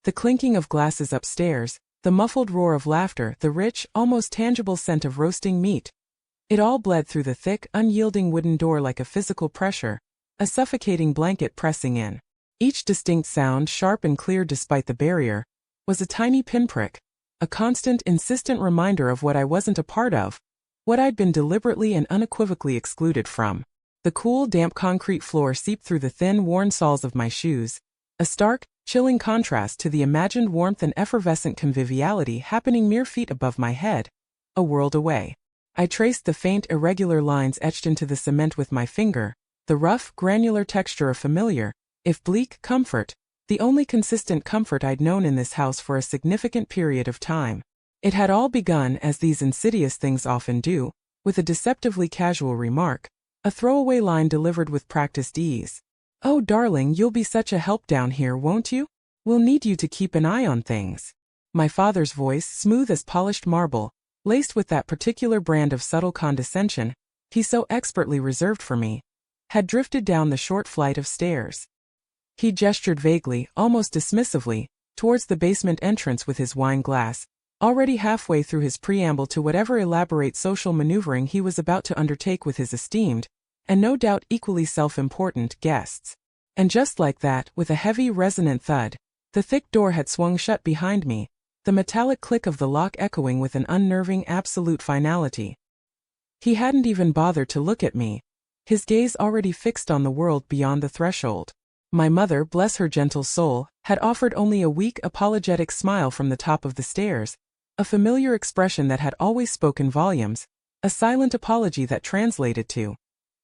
The clinking of glasses upstairs, the muffled roar of laughter, the rich, almost tangible scent of roasting meat. It all bled through the thick, unyielding wooden door like a physical pressure, a suffocating blanket pressing in. Each distinct sound, sharp and clear despite the barrier, was a tiny pinprick, a constant, insistent reminder of what I wasn't a part of, what I'd been deliberately and unequivocally excluded from. The cool, damp concrete floor seeped through the thin, worn soles of my shoes, a stark, chilling contrast to the imagined warmth and effervescent conviviality happening mere feet above my head, a world away. I traced the faint, irregular lines etched into the cement with my finger, the rough, granular texture of familiar, if bleak, comfort, the only consistent comfort I'd known in this house for a significant period of time. It had all begun, as these insidious things often do, with a deceptively casual remark, a throwaway line delivered with practiced ease. "Oh, darling, you'll be such a help down here, won't you? We'll need you to keep an eye on things." My father's voice, smooth as polished marble, laced with that particular brand of subtle condescension he so expertly reserved for me, had drifted down the short flight of stairs. He gestured vaguely, almost dismissively, towards the basement entrance with his wine glass, already halfway through his preamble to whatever elaborate social maneuvering he was about to undertake with his esteemed, and no doubt equally self-important, guests. And just like that, with a heavy, resonant thud, the thick door had swung shut behind me, the metallic click of the lock echoing with an unnerving, absolute finality. He hadn't even bothered to look at me, his gaze already fixed on the world beyond the threshold. My mother, bless her gentle soul, had offered only a weak, apologetic smile from the top of the stairs, a familiar expression that had always spoken volumes, a silent apology that translated to,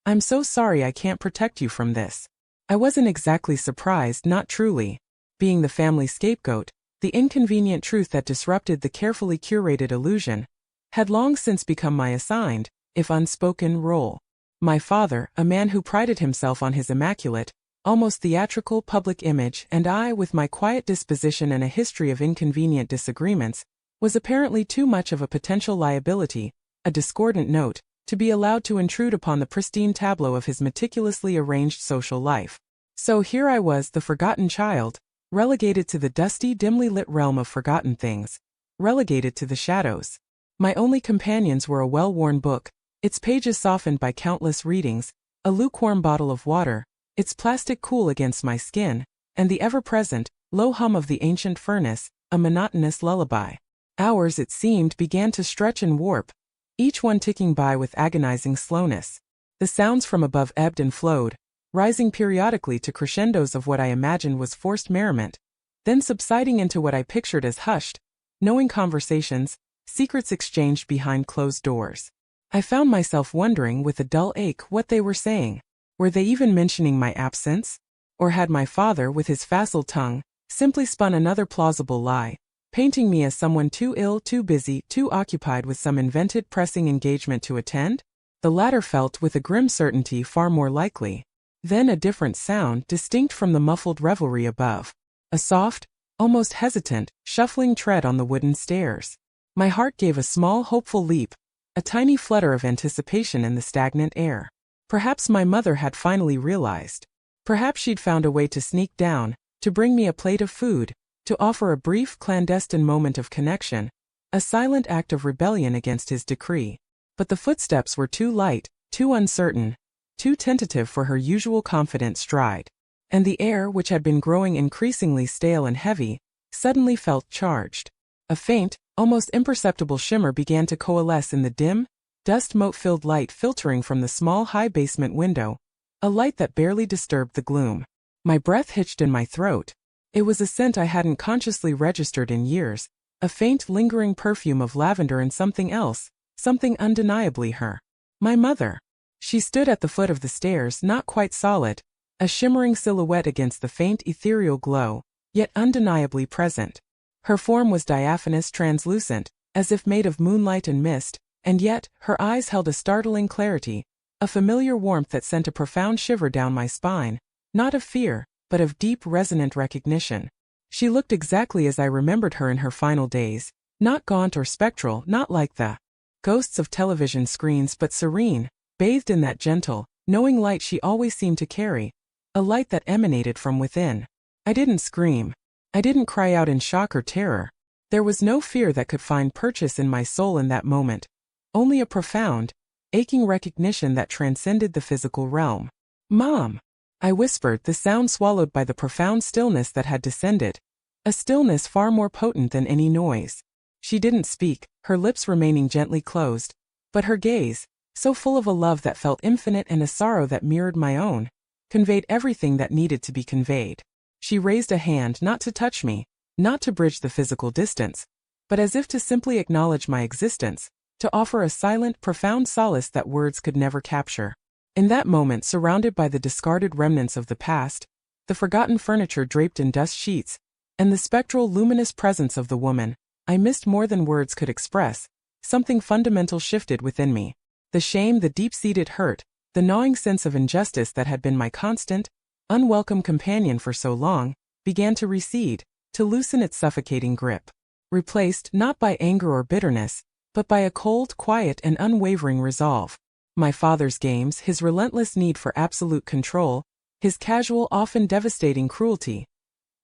"I'm so sorry I can't protect you from this." I wasn't exactly surprised, not truly. Being the family scapegoat, the inconvenient truth that disrupted the carefully curated illusion, had long since become my assigned, if unspoken, role. My father, a man who prided himself on his immaculate, almost theatrical public image, and I, with my quiet disposition and a history of inconvenient disagreements, was apparently too much of a potential liability, a discordant note, to be allowed to intrude upon the pristine tableau of his meticulously arranged social life. So here I was, the forgotten child, relegated to the dusty, dimly lit realm of forgotten things, relegated to the shadows. My only companions were a well-worn book, its pages softened by countless readings, a lukewarm bottle of water, its plastic cool against my skin, and the ever-present, low hum of the ancient furnace, a monotonous lullaby. Hours, it seemed, began to stretch and warp, each one ticking by with agonizing slowness. The sounds from above ebbed and flowed, rising periodically to crescendos of what I imagined was forced merriment, then subsiding into what I pictured as hushed, knowing conversations, secrets exchanged behind closed doors. I found myself wondering with a dull ache what they were saying. Were they even mentioning my absence? Or had my father, with his facile tongue, simply spun another plausible lie, painting me as someone too ill, too busy, too occupied with some invented pressing engagement to attend? The latter felt with a grim certainty far more likely. Then a different sound, distinct from the muffled revelry above. A soft, almost hesitant, shuffling tread on the wooden stairs. My heart gave a small, hopeful leap, a tiny flutter of anticipation in the stagnant air. Perhaps my mother had finally realized. Perhaps she'd found a way to sneak down, to bring me a plate of food, to offer a brief, clandestine moment of connection, a silent act of rebellion against his decree. But the footsteps were too light, too uncertain, too tentative for her usual confident stride. And the air, which had been growing increasingly stale and heavy, suddenly felt charged. A faint, almost imperceptible shimmer began to coalesce in the dim, dust-mote-filled light filtering from the small high basement window, a light that barely disturbed the gloom. My breath hitched in my throat. It was a scent I hadn't consciously registered in years, a faint lingering perfume of lavender and something else, something undeniably her. My mother. She stood at the foot of the stairs, not quite solid, a shimmering silhouette against the faint ethereal glow, yet undeniably present. Her form was diaphanous, translucent, as if made of moonlight and mist, and yet, her eyes held a startling clarity, a familiar warmth that sent a profound shiver down my spine, not of fear, but of deep, resonant recognition. She looked exactly as I remembered her in her final days, not gaunt or spectral, not like the ghosts of television screens, but serene, bathed in that gentle, knowing light she always seemed to carry, a light that emanated from within. I didn't scream. I didn't cry out in shock or terror. There was no fear that could find purchase in my soul in that moment, only a profound, aching recognition that transcended the physical realm. "Mom!" I whispered, the sound swallowed by the profound stillness that had descended, a stillness far more potent than any noise. She didn't speak, her lips remaining gently closed, but her gaze, so full of a love that felt infinite and a sorrow that mirrored my own, conveyed everything that needed to be conveyed. She raised a hand not to touch me, not to bridge the physical distance, but as if to simply acknowledge my existence, to offer a silent, profound solace that words could never capture. In that moment, surrounded by the discarded remnants of the past, the forgotten furniture draped in dust sheets, and the spectral, luminous presence of the woman, I missed more than words could express. Something fundamental shifted within me. The shame, the deep-seated hurt, the gnawing sense of injustice that had been my constant, unwelcome companion for so long, began to recede, to loosen its suffocating grip. Replaced not by anger or bitterness, but by a cold, quiet, and unwavering resolve. My father's games, his relentless need for absolute control, his casual, often devastating cruelty,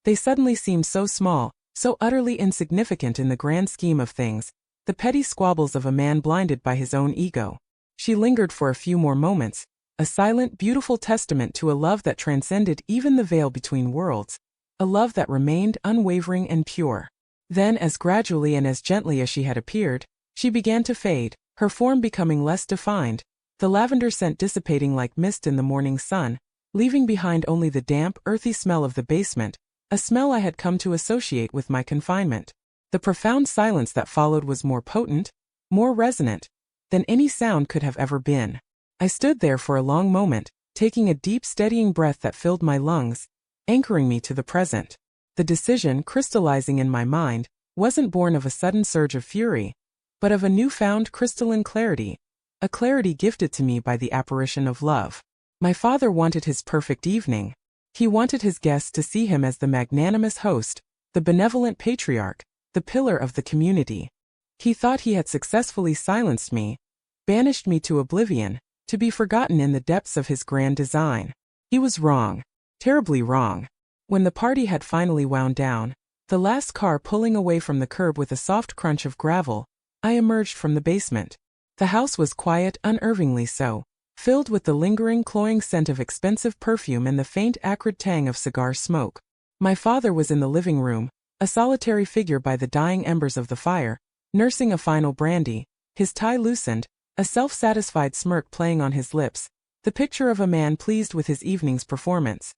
they suddenly seemed so small, so utterly insignificant in the grand scheme of things, the petty squabbles of a man blinded by his own ego. She lingered for a few more moments, a silent, beautiful testament to a love that transcended even the veil between worlds, a love that remained unwavering and pure. Then, as gradually and as gently as she had appeared, she began to fade, her form becoming less defined, the lavender scent dissipating like mist in the morning sun, leaving behind only the damp, earthy smell of the basement, a smell I had come to associate with my confinement. The profound silence that followed was more potent, more resonant, than any sound could have ever been. I stood there for a long moment, taking a deep, steadying breath that filled my lungs, anchoring me to the present. The decision, crystallizing in my mind, wasn't born of a sudden surge of fury, but of a newfound crystalline clarity, a clarity gifted to me by the apparition of love. My father wanted his perfect evening. He wanted his guests to see him as the magnanimous host, the benevolent patriarch, the pillar of the community. He thought he had successfully silenced me, banished me to oblivion, to be forgotten in the depths of his grand design. He was wrong, terribly wrong. When the party had finally wound down, the last car pulling away from the curb with a soft crunch of gravel, I emerged from the basement. The house was quiet, unervingly so, filled with the lingering, cloying scent of expensive perfume and the faint, acrid tang of cigar smoke. My father was in the living room, a solitary figure by the dying embers of the fire, nursing a final brandy, his tie loosened, a self-satisfied smirk playing on his lips, the picture of a man pleased with his evening's performance.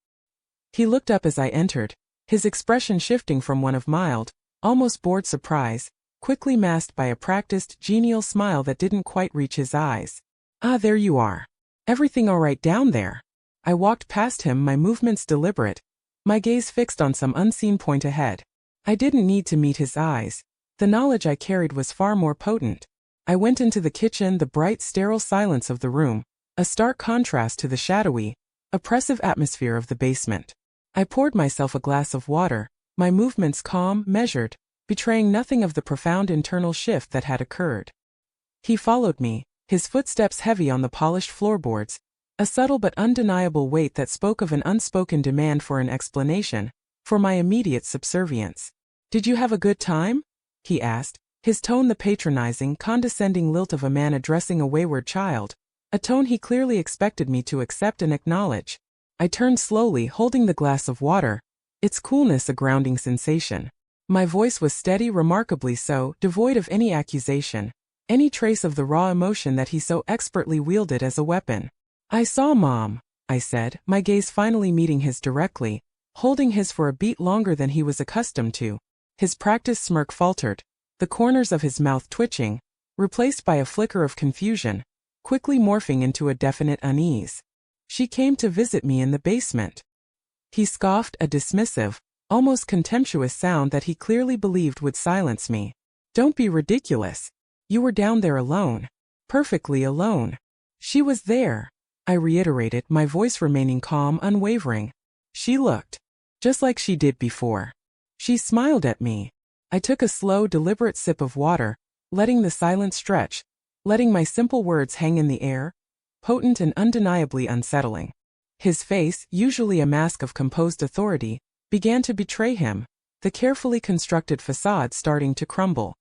He looked up as I entered, his expression shifting from one of mild, almost bored surprise, quickly masked by a practiced, genial smile that didn't quite reach his eyes. "Ah, there you are. Everything all right down there?" I walked past him, my movements deliberate, my gaze fixed on some unseen point ahead. I didn't need to meet his eyes. The knowledge I carried was far more potent. I went into the kitchen, the bright, sterile silence of the room, a stark contrast to the shadowy, oppressive atmosphere of the basement. I poured myself a glass of water, my movements calm, measured, betraying nothing of the profound internal shift that had occurred. He followed me, his footsteps heavy on the polished floorboards, a subtle but undeniable weight that spoke of an unspoken demand for an explanation, for my immediate subservience. "Did you have a good time?" he asked, his tone the patronizing, condescending lilt of a man addressing a wayward child, a tone he clearly expected me to accept and acknowledge. I turned slowly, holding the glass of water, its coolness a grounding sensation. My voice was steady, remarkably so, devoid of any accusation, any trace of the raw emotion that he so expertly wielded as a weapon. "I saw Mom," I said, my gaze finally meeting his directly, holding his for a beat longer than he was accustomed to. His practiced smirk faltered, the corners of his mouth twitching, replaced by a flicker of confusion, quickly morphing into a definite unease. "She came to visit me in the basement." He scoffed, a dismissive, almost contemptuous sound that he clearly believed would silence me. "Don't be ridiculous. You were down there alone. Perfectly alone." "She was there," I reiterated, my voice remaining calm, unwavering. "She looked just like she did before. She smiled at me." I took a slow, deliberate sip of water, letting the silence stretch, letting my simple words hang in the air, potent and undeniably unsettling. His face, usually a mask of composed authority, began to betray him, the carefully constructed facade starting to crumble.